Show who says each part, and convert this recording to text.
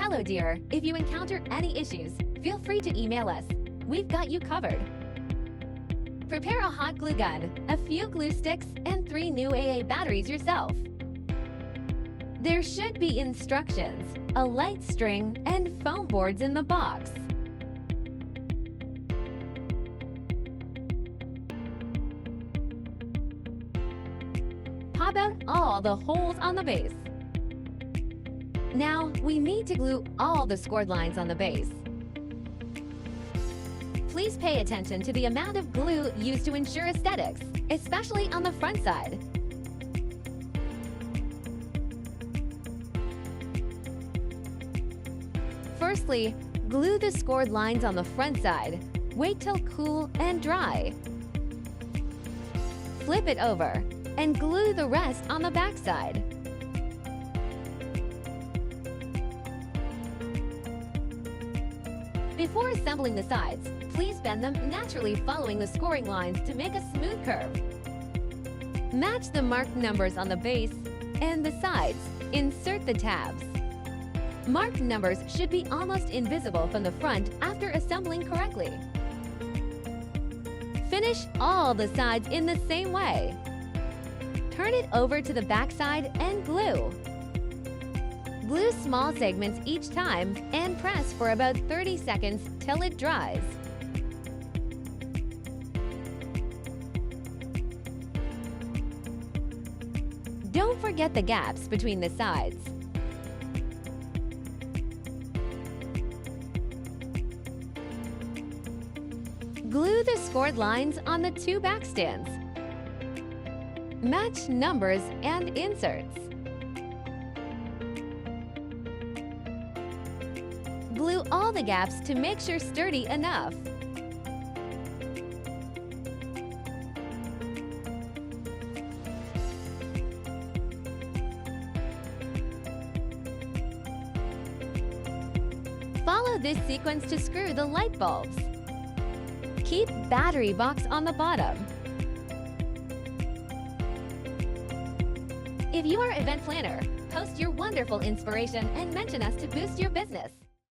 Speaker 1: Hello, dear. If you encounter any issues, feel free to email us. We've got you covered. Prepare a hot glue gun, a few glue sticks, and 3 new AA batteries yourself. There should be instructions, a light string, and foam boards in the box. Pop out all the holes on the base. Now, we need to glue all the scored lines on the base. Please pay attention to the amount of glue used to ensure aesthetics, especially on the front side. Firstly, glue the scored lines on the front side. Wait till cool and dry. Flip it over and glue the rest on the back side. Before assembling the sides, please bend them naturally following the scoring lines to make a smooth curve. Match the marked numbers on the base and the sides. Insert the tabs. Marked numbers should be almost invisible from the front after assembling correctly. Finish all the sides in the same way. Turn it over to the back side and glue. Glue small segments each time and press for about 30 seconds till it dries. Don't forget the gaps between the sides. Glue the scored lines on the 2 back stands. Match numbers and inserts. Glue all the gaps to make sure sturdy enough. Follow this sequence to screw the light bulbs. Keep battery box on the bottom. If you are an event planner, post your wonderful inspiration and mention us to boost your business.